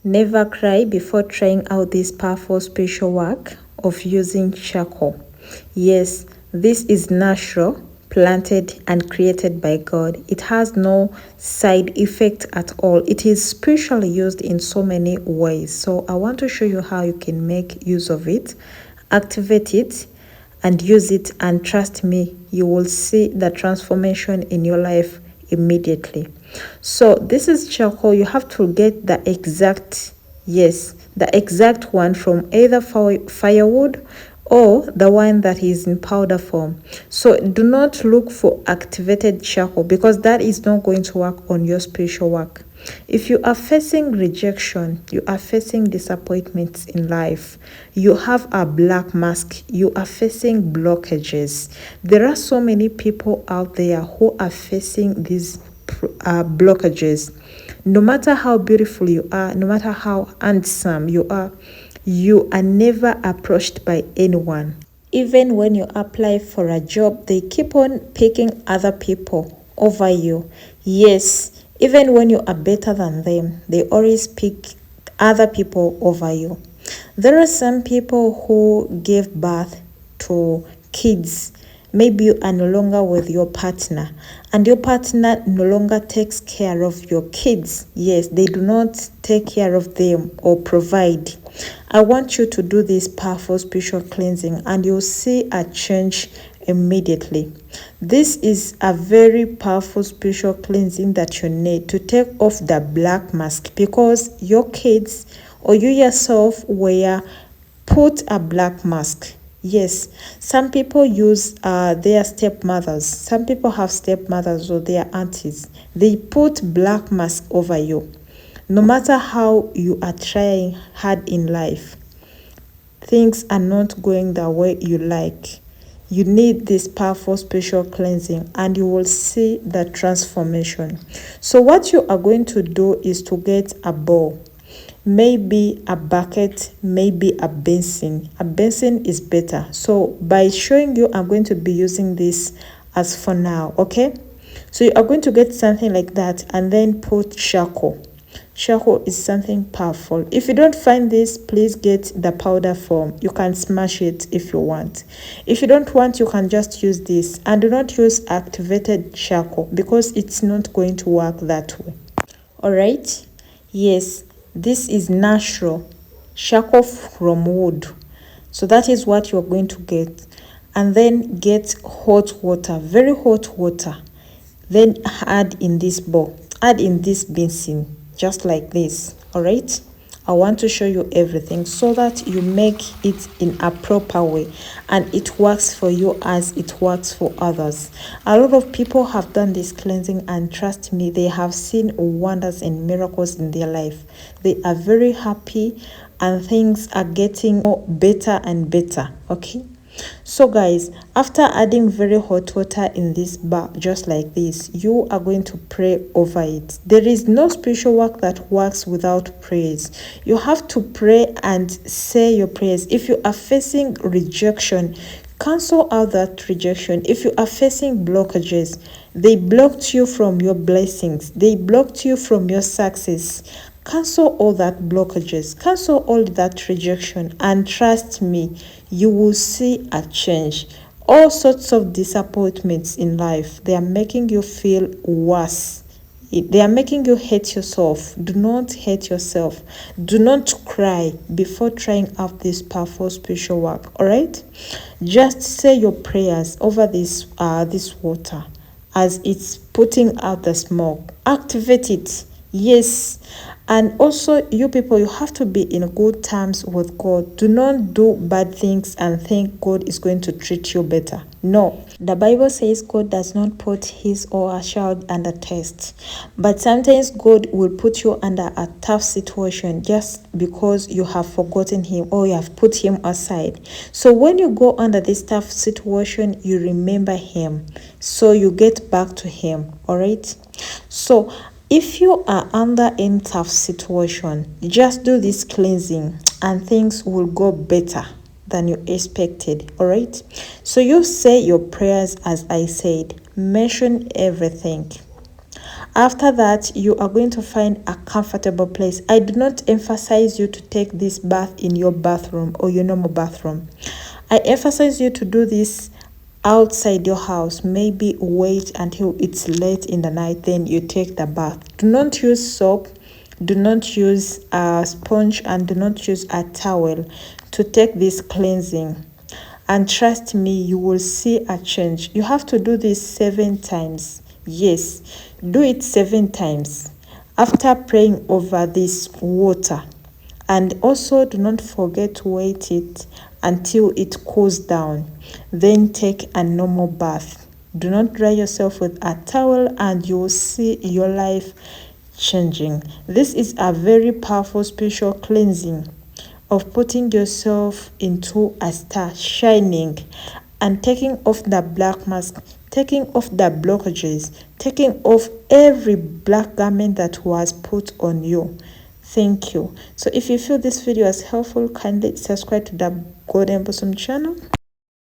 Never cry before trying out this powerful spiritual work of using charcoal. Yes, this is natural, planted and created by God. It has no side effect at all. It is spiritually used in so many ways. So I want to show you how you can make use of it, activate it, and use it, and trust me, you will see the transformation in your life immediately. So this is charcoal. You have to get the exact, yes, the exact one from either firewood or the one that is in powder form. So do not look for activated charcoal, because that is not going to work on your spiritual work. If you are facing rejection, you are facing disappointments in life, you have a black mask, you are facing blockages. There are so many people out there who are facing these blockages. No matter how beautiful you are, no matter how handsome you are never approached by anyone. Even when you apply for a job, they keep on picking other people over you. Yes, even when you are better than them, they always pick other people over you. There are some people who gave birth to kids. Maybe you are no longer with your partner, and your partner no longer takes care of your kids. Yes, they do not take care of them or provide. I want you to do this powerful spiritual cleansing, and you'll see a change immediately. This is a very powerful spiritual cleansing that you need to take off the black mask, because your kids or you yourself were put a black mask. Yes, some people use their stepmothers. Some people have stepmothers or their aunties. They put black mask over you. No matter how you are trying hard in life, things are not going the way you like. You need this powerful spiritual cleansing, and you will see the transformation. So what you are going to do is to get a bowl, maybe a bucket, maybe a basin. A basin is better. So by showing you, I'm going to be using this as for now. Okay, so you are going to get something like that, and then put charcoal. Charcoal is something powerful. If you don't find this, please get the powder form. You can smash it if you want. If you don't want, you can just use this, and do not use activated charcoal, because it's not going to work that way. All right, yes, this is natural charcoal from wood. So that is what you're going to get. And then get hot water, very hot water. Then add in this bowl, add in this basin, just like this. All right, I want to show you everything so that you make it in a proper way, and it works for you as it works for others. A lot of people have done this cleansing, and trust me, they have seen wonders and miracles in their life. They are very happy, and things are getting better and better. Okay, so guys, after adding very hot water in this bar, just like this, you are going to pray over it. There is no spiritual work that works without prayers. You have to pray and say your prayers. If you are facing rejection, cancel out that rejection. If you are facing blockages, they blocked you from your blessings, they blocked you from your success, cancel all that blockages, cancel all that rejection, and trust me, you will see a change. All sorts of disappointments in life, they are making you feel worse. They are making you hate yourself. Do not hate yourself. Do not cry before trying out this powerful spiritual work. All right, just say your prayers over this water as it's putting out the smoke. Activate it. Yes, and also you people, you have to be in good terms with God. Do not do bad things and think God is going to treat you better. No, the Bible says God does not put his or a child under test, but sometimes God will put you under a tough situation just because you have forgotten him or you have put him aside. So when you go under this tough situation, you remember him, so you get back to him. All right, so if you are under any tough situation, just do this cleansing and things will go better than you expected. All right, so you say your prayers as I said. Mention everything. After that, you are going to find a comfortable place. I do not emphasize you to take this bath in your bathroom or your normal bathroom. I emphasize you to do this outside your house. Maybe wait until it's late in the night, then you take the bath. Do not use soap, do not use a sponge, and do not use a towel to take this cleansing. And trust me, you will see a change. You have to do this 7 times. Yes, do it 7 times after praying over this water. And also do not forget to wait it until it cools down. Then take a normal bath. Do not dry yourself with a towel, and you will see your life changing. This is a very powerful spiritual cleansing of putting yourself into a star, shining, and taking off the black mask, taking off the blockages, taking off every black garment that was put on you. Thank you. So if you feel this video is helpful, kindly subscribe to the Golden Blossom channel.